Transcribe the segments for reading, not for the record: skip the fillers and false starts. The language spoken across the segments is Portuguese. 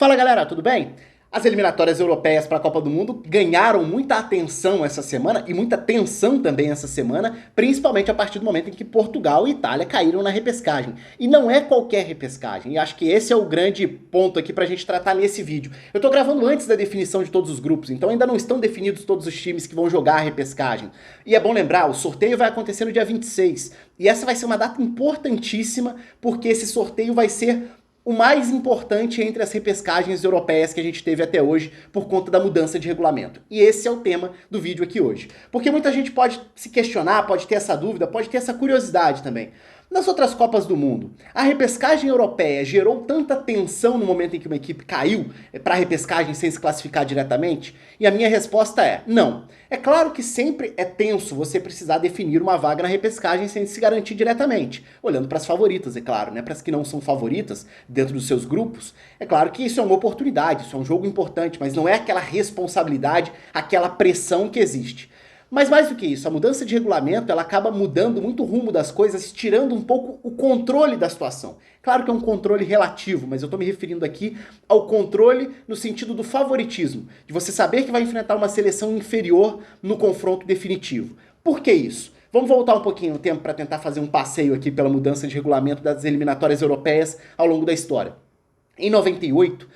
Fala galera, tudo bem? As eliminatórias europeias para a Copa do Mundo ganharam muita atenção essa semana e muita tensão também essa semana, principalmente a partir do momento em que Portugal e Itália caíram na repescagem. E não é qualquer repescagem, e acho que esse é o grande ponto aqui pra gente tratar nesse vídeo. Eu tô gravando antes da definição de todos os grupos, então ainda não estão definidos todos os times que vão jogar a repescagem. E é bom lembrar, o sorteio vai acontecer no dia 26, e essa vai ser uma data importantíssima, porque esse sorteio vai ser o mais importante entre as repescagens europeias que a gente teve até hoje por conta da mudança de regulamento. E esse é o tema do vídeo aqui hoje. Porque muita gente pode se questionar, pode ter essa dúvida, pode ter essa curiosidade também. Nas outras Copas do Mundo, a repescagem europeia gerou tanta tensão no momento em que uma equipe caiu para a repescagem sem se classificar diretamente? E a minha resposta é não. É claro que sempre é tenso você precisar definir uma vaga na repescagem sem se garantir diretamente. Olhando para as favoritas, é claro, né? Para as que não são favoritas dentro dos seus grupos, é claro que isso é uma oportunidade, isso é um jogo importante, mas não é aquela responsabilidade, aquela pressão que existe. Mas mais do que isso, a mudança de regulamento ela acaba mudando muito o rumo das coisas, tirando um pouco o controle da situação. Claro que é um controle relativo, mas eu estou me referindo aqui ao controle no sentido do favoritismo, de você saber que vai enfrentar uma seleção inferior no confronto definitivo. Por que isso? Vamos voltar um pouquinho no tempo para tentar fazer um passeio aqui pela mudança de regulamento das eliminatórias europeias ao longo da história. Em 98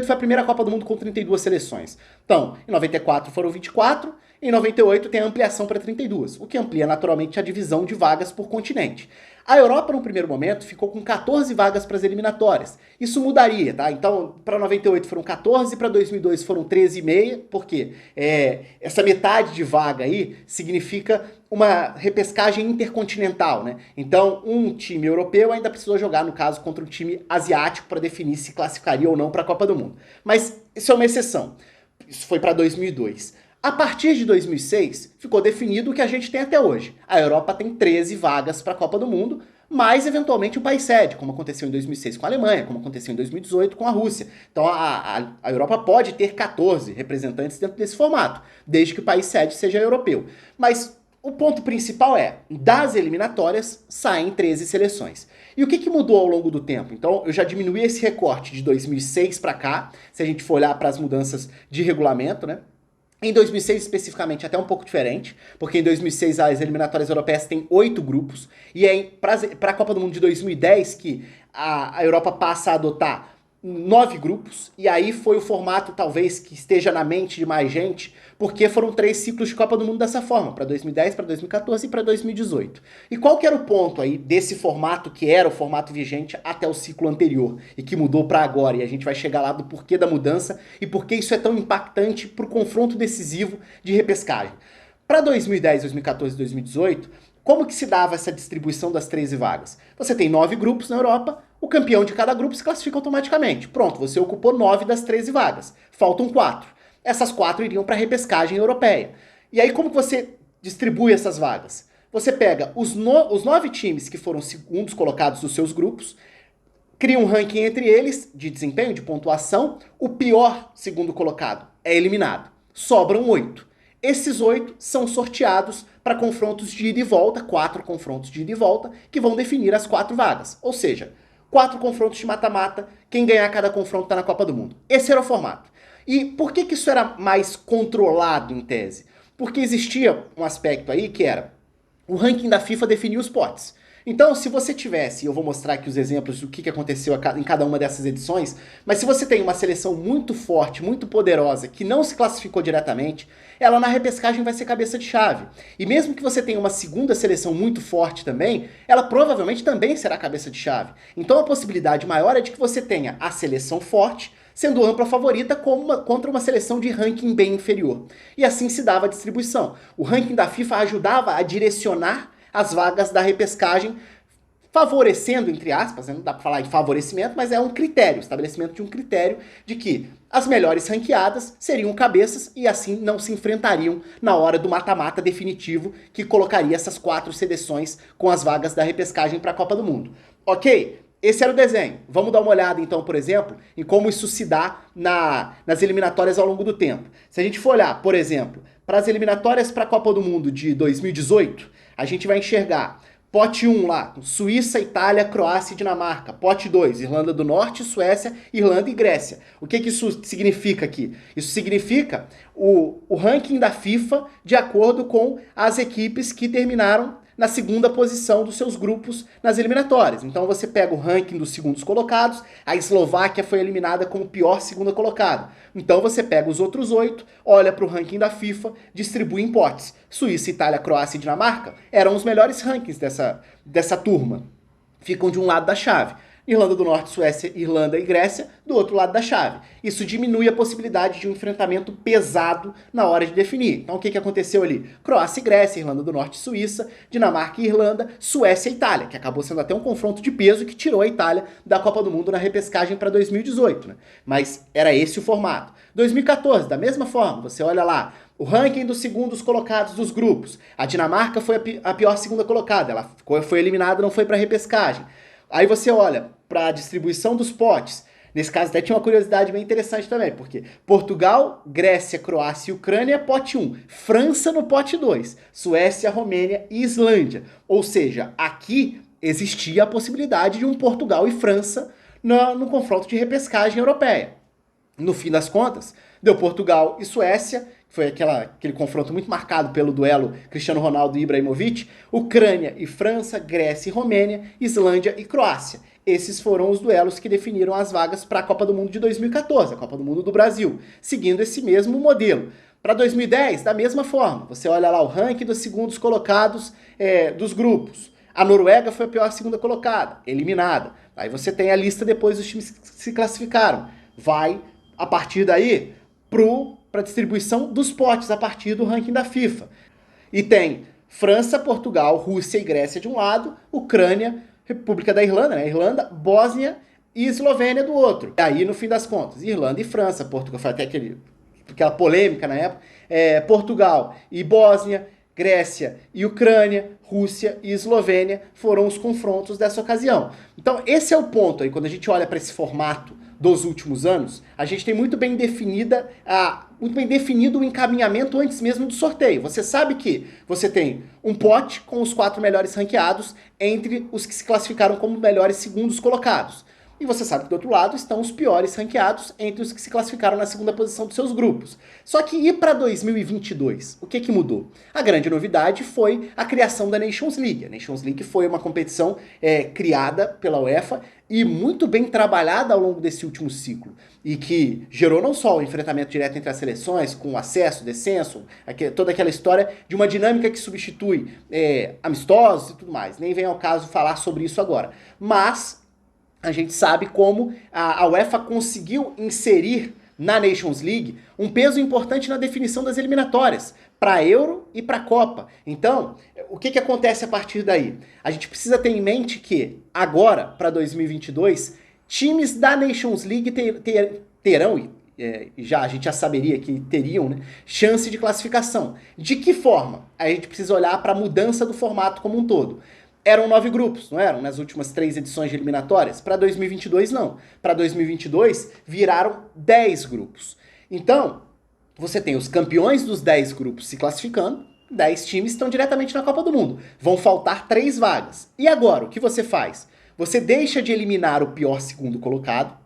foi a primeira Copa do Mundo com 32 seleções. Então, em 94 foram 24, em 98 tem a ampliação para 32, o que amplia naturalmente a divisão de vagas por continente. A Europa, no primeiro momento, ficou com 14 vagas para as eliminatórias. Isso mudaria, tá? Então, para 98 foram 14, para 2002 foram 13,5, porque essa metade de vaga aí significa uma repescagem intercontinental, né? Então, um time europeu ainda precisou jogar, no caso, contra um time asiático para definir se classificaria ou não para a Copa do Mundo. Mas isso é uma exceção. Isso foi para 2002. A partir de 2006, ficou definido o que a gente tem até hoje. A Europa tem 13 vagas para a Copa do Mundo, mais eventualmente o país sede, como aconteceu em 2006 com a Alemanha, como aconteceu em 2018 com a Rússia. Então a Europa pode ter 14 representantes dentro desse formato, desde que o país sede seja europeu. Mas o ponto principal é, das eliminatórias saem 13 seleções. E o que mudou ao longo do tempo? Então eu já diminuí esse recorte de 2006 para cá, se a gente for olhar para as mudanças de regulamento, né? Em 2006 especificamente até um pouco diferente, porque em 2006 as eliminatórias europeias têm 8 grupos, e é para a Copa do Mundo de 2010 que a Europa passa a adotar 9 grupos, e aí foi o formato talvez que esteja na mente de mais gente, porque foram 3 ciclos de Copa do Mundo dessa forma, para 2010, para 2014 e para 2018. E qual que era o ponto aí desse formato que era o formato vigente até o ciclo anterior, e que mudou para agora, e a gente vai chegar lá do porquê da mudança, e por que isso é tão impactante para o confronto decisivo de repescagem. Para 2010, 2014 e 2018, como que se dava essa distribuição das 13 vagas? Você tem 9 grupos na Europa, o campeão de cada grupo se classifica automaticamente. Pronto, você ocupou 9 das 13 vagas. Faltam 4. Essas 4 iriam para a repescagem europeia. E aí como que você distribui essas vagas? Você pega os 9 times que foram segundos colocados dos seus grupos, cria um ranking entre eles de desempenho, de pontuação, o pior segundo colocado é eliminado. Sobram 8. Esses 8 são sorteados para confrontos de ida e volta, 4 confrontos de ida e volta, que vão definir as 4 vagas. Ou seja, 4 confrontos de mata-mata, quem ganhar cada confronto está na Copa do Mundo. Esse era o formato. E por que isso era mais controlado em tese? Porque existia um aspecto aí que era o ranking da FIFA definia os potes. Então, se você tivesse, eu vou mostrar aqui os exemplos do que aconteceu em cada uma dessas edições, mas se você tem uma seleção muito forte, muito poderosa, que não se classificou diretamente, ela na repescagem vai ser cabeça de chave. E mesmo que você tenha uma segunda seleção muito forte também, ela provavelmente também será cabeça de chave. Então a possibilidade maior é de que você tenha a seleção forte, sendo ampla favorita contra uma seleção de ranking bem inferior. E assim se dava a distribuição. O ranking da FIFA ajudava a direcionar as vagas da repescagem, favorecendo, entre aspas, não dá pra falar de favorecimento, mas é um critério, estabelecimento de um critério de que as melhores ranqueadas seriam cabeças e assim não se enfrentariam na hora do mata-mata definitivo que colocaria essas 4 seleções com as vagas da repescagem para a Copa do Mundo. Ok? Esse era o desenho. Vamos dar uma olhada então, por exemplo, em como isso se dá nas eliminatórias ao longo do tempo. Se a gente for olhar, por exemplo, para as eliminatórias para a Copa do Mundo de 2018, a gente vai enxergar Pote 1 lá, Suíça, Itália, Croácia e Dinamarca. Pote 2, Irlanda do Norte, Suécia, Irlanda e Grécia. O que isso significa aqui? Isso significa o ranking da FIFA de acordo com as equipes que terminaram na segunda posição dos seus grupos nas eliminatórias. Então você pega o ranking dos segundos colocados, a Eslováquia foi eliminada como pior segunda colocada. Então você pega os outros 8, olha para o ranking da FIFA, distribui em potes. Suíça, Itália, Croácia e Dinamarca eram os melhores rankings dessa turma. Ficam de um lado da chave. Irlanda do Norte, Suécia, Irlanda e Grécia do outro lado da chave. Isso diminui a possibilidade de um enfrentamento pesado na hora de definir. Então o que aconteceu ali? Croácia e Grécia, Irlanda do Norte e Suíça, Dinamarca e Irlanda, Suécia e Itália, que acabou sendo até um confronto de peso que tirou a Itália da Copa do Mundo na repescagem para 2018, né? Mas era esse o formato. 2014, da mesma forma, você olha lá, o ranking dos segundos colocados dos grupos. A Dinamarca foi a pior segunda colocada, ela foi eliminada, não foi para repescagem. Aí você olha para a distribuição dos potes. Nesse caso até tinha uma curiosidade bem interessante também, porque Portugal, Grécia, Croácia e Ucrânia, pote 1. França no pote 2. Suécia, Romênia e Islândia. Ou seja, aqui existia a possibilidade de um Portugal e França no confronto de repescagem europeia. No fim das contas, deu Portugal e Suécia, foi aquele confronto muito marcado pelo duelo Cristiano Ronaldo e Ibrahimovic, Ucrânia e França, Grécia e Romênia, Islândia e Croácia. Esses foram os duelos que definiram as vagas para a Copa do Mundo de 2014, a Copa do Mundo do Brasil, seguindo esse mesmo modelo. Para 2010, da mesma forma, você olha lá o ranking dos segundos colocados dos grupos. A Noruega foi a pior segunda colocada, eliminada. Aí você tem a lista depois dos times que se classificaram. Vai, a partir daí, para a distribuição dos potes a partir do ranking da FIFA. E tem França, Portugal, Rússia e Grécia de um lado, Ucrânia, República da Irlanda, né? Irlanda, Bósnia e Eslovênia do outro. E aí, no fim das contas, Irlanda e França, Portugal, foi até aquela polêmica na época, Portugal e Bósnia, Grécia e Ucrânia, Rússia e Eslovênia foram os confrontos dessa ocasião. Então, esse é o ponto aí, quando a gente olha para esse formato dos últimos anos, a gente tem muito bem definido o encaminhamento antes mesmo do sorteio. Você sabe que você tem um pote com os 4 melhores ranqueados entre os que se classificaram como melhores segundos colocados. E você sabe que do outro lado estão os piores ranqueados entre os que se classificaram na segunda posição dos seus grupos. Só que e para 2022? O que mudou? A grande novidade foi a criação da Nations League. A Nations League foi uma competição criada pela UEFA e muito bem trabalhada ao longo desse último ciclo. E que gerou não só o enfrentamento direto entre as seleções, com acesso, descenso, toda aquela história de uma dinâmica que substitui amistosos e tudo mais. Nem vem ao caso falar sobre isso agora. Mas a gente sabe como a UEFA conseguiu inserir na Nations League um peso importante na definição das eliminatórias para a Euro e para a Copa. Então, o que acontece a partir daí? A gente precisa ter em mente que agora, para 2022, times da Nations League terão, a gente já saberia que teriam, né, chance de classificação. De que forma? A gente precisa olhar para a mudança do formato como um todo. Eram 9 grupos, não eram? Nas últimas 3 edições de eliminatórias. Para 2022, não. Para 2022, viraram 10 grupos. Então, você tem os campeões dos 10 grupos se classificando, 10 times estão diretamente na Copa do Mundo. Vão faltar 3 vagas. E agora, o que você faz? Você deixa de eliminar o pior segundo colocado.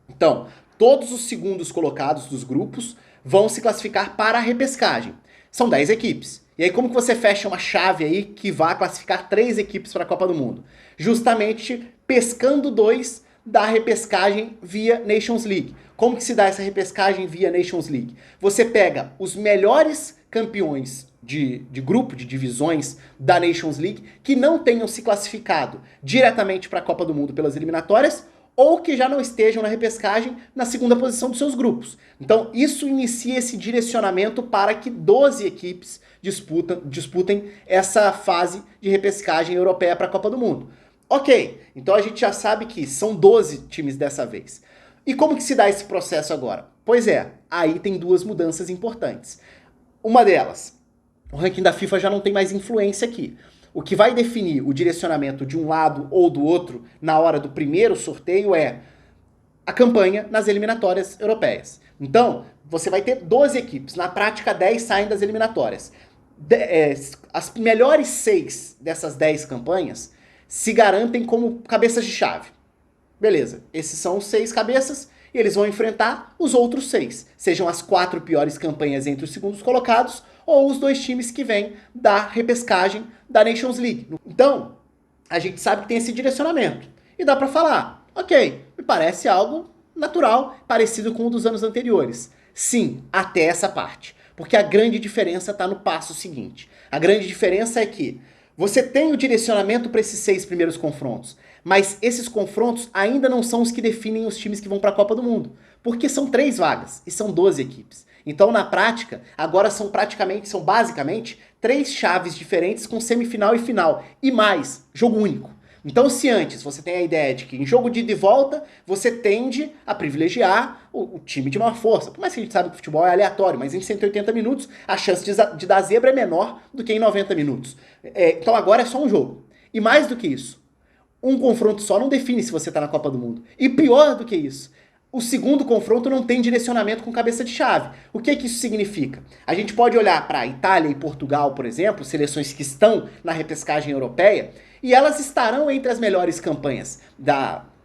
Então, todos os segundos colocados dos grupos vão se classificar para a repescagem. São 10 equipes. E aí como que você fecha uma chave aí que vai classificar 3 equipes para a Copa do Mundo? Justamente pescando 2 da repescagem via Nations League. Como que se dá essa repescagem via Nations League? Você pega os melhores campeões de grupo, de divisões da Nations League, que não tenham se classificado diretamente para a Copa do Mundo pelas eliminatórias, ou que já não estejam na repescagem na segunda posição dos seus grupos. Então isso inicia esse direcionamento para que 12 equipes disputem essa fase de repescagem europeia para a Copa do Mundo. Ok, então a gente já sabe que são 12 times dessa vez. E como que se dá esse processo agora? Pois é, aí tem 2 mudanças importantes. Uma delas, o ranking da FIFA já não tem mais influência aqui. O que vai definir o direcionamento de um lado ou do outro na hora do primeiro sorteio é a campanha nas eliminatórias europeias. Então, você vai ter 12 equipes. Na prática, 10 saem das eliminatórias. as melhores 6 dessas 10 campanhas se garantem como cabeças de chave. Beleza, esses são os 6 cabeças e eles vão enfrentar os outros 6. Sejam as 4 piores campanhas entre os segundos colocados ou os 2 times que vêm da repescagem da Nations League. Então, a gente sabe que tem esse direcionamento. E dá pra falar, ok, me parece algo natural, parecido com o dos anos anteriores. Sim, até essa parte. Porque a grande diferença está no passo seguinte. A grande diferença é que você tem o direcionamento para esses 6 primeiros confrontos, mas esses confrontos ainda não são os que definem os times que vão para a Copa do Mundo, porque são 3 vagas e são 12 equipes. Então, na prática, agora são basicamente 3 chaves diferentes com semifinal e final, e mais, jogo único. Então, se antes você tem a ideia de que em jogo de ida e volta, você tende a privilegiar o time de maior força. Por mais que a gente sabe que o futebol é aleatório, mas em 180 minutos a chance de dar zebra é menor do que em 90 minutos. Então agora é só um jogo. E mais do que isso, um confronto só não define se você está na Copa do Mundo. E pior do que isso, o segundo confronto não tem direcionamento com cabeça de chave. O que isso significa? A gente pode olhar para Itália e Portugal, por exemplo, seleções que estão na repescagem europeia, e elas estarão entre as melhores campanhas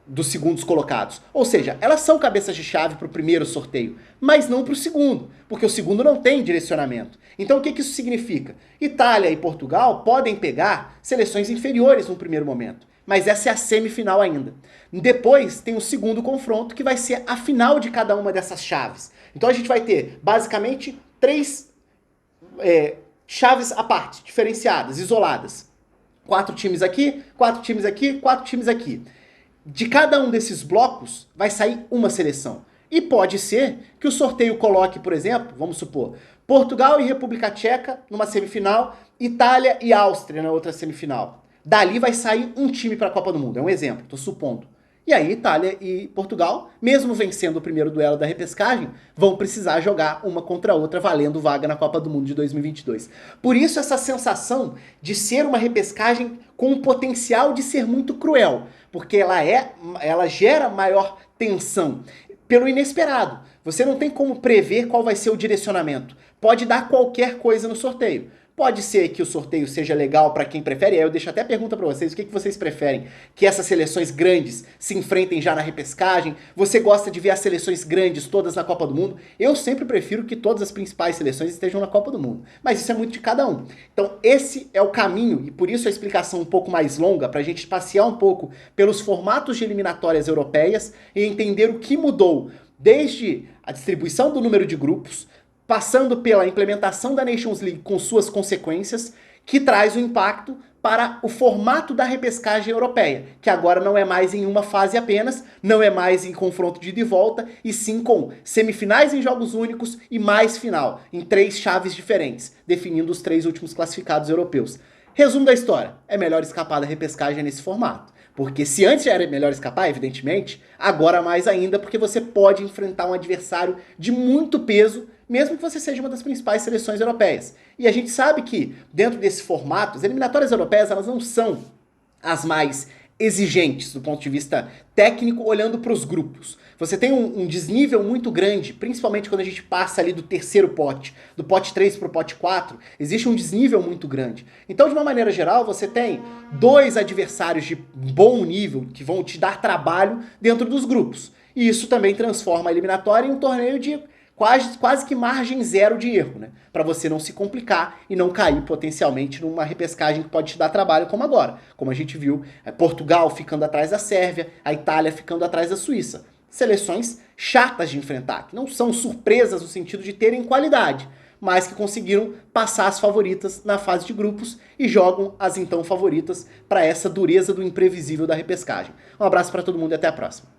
dos segundos colocados. Ou seja, elas são cabeças de chave para o primeiro sorteio, mas não para o segundo, porque o segundo não tem direcionamento. Então o que isso significa? Itália e Portugal podem pegar seleções inferiores no primeiro momento, mas essa é a semifinal ainda. Depois tem o segundo confronto, que vai ser a final de cada uma dessas chaves. Então a gente vai ter basicamente 3 chaves à parte, diferenciadas, isoladas. 4 times aqui, 4 times aqui, 4 times aqui. De cada um desses blocos vai sair uma seleção. E pode ser que o sorteio coloque, por exemplo, vamos supor, Portugal e República Tcheca numa semifinal, Itália e Áustria na outra semifinal. Dali vai sair um time para a Copa do Mundo, é um exemplo, estou supondo. E aí Itália e Portugal, mesmo vencendo o primeiro duelo da repescagem, vão precisar jogar uma contra a outra valendo vaga na Copa do Mundo de 2022. Por isso essa sensação de ser uma repescagem com o potencial de ser muito cruel, porque ela gera maior tensão pelo inesperado. Você não tem como prever qual vai ser o direcionamento. Pode dar qualquer coisa no sorteio. Pode ser que o sorteio seja legal para quem prefere, aí eu deixo até a pergunta para vocês, o que vocês preferem? Que essas seleções grandes se enfrentem já na repescagem? Você gosta de ver as seleções grandes todas na Copa do Mundo? Eu sempre prefiro que todas as principais seleções estejam na Copa do Mundo, mas isso é muito de cada um. Então esse é o caminho, e por isso a explicação um pouco mais longa, para a gente passear um pouco pelos formatos de eliminatórias europeias e entender o que mudou, desde a distribuição do número de grupos, passando pela implementação da Nations League com suas consequências, que traz o impacto para o formato da repescagem europeia, que agora não é mais em uma fase apenas, não é mais em confronto de ida e volta, e sim com semifinais em jogos únicos e mais final, em 3 chaves diferentes, definindo os 3 últimos classificados europeus. Resumo da história, é melhor escapar da repescagem nesse formato. Porque se antes já era melhor escapar, evidentemente, agora mais ainda, porque você pode enfrentar um adversário de muito peso, mesmo que você seja uma das principais seleções europeias. E a gente sabe que, dentro desse formato, as eliminatórias europeias elas não são as mais exigentes do ponto de vista técnico, olhando para os grupos. Você tem um desnível muito grande, principalmente quando a gente passa ali do terceiro pote, do pote 3 para o pote 4, existe um desnível muito grande. Então, de uma maneira geral, você tem 2 adversários de bom nível que vão te dar trabalho dentro dos grupos. E isso também transforma a eliminatória em um torneio de quase que margem zero de erro, né? Para você não se complicar e não cair potencialmente numa repescagem que pode te dar trabalho como agora. Como a gente viu, Portugal ficando atrás da Sérvia, a Itália ficando atrás da Suíça. Seleções chatas de enfrentar, que não são surpresas no sentido de terem qualidade, mas que conseguiram passar as favoritas na fase de grupos e jogam as então favoritas para essa dureza do imprevisível da repescagem. Um abraço para todo mundo e até a próxima.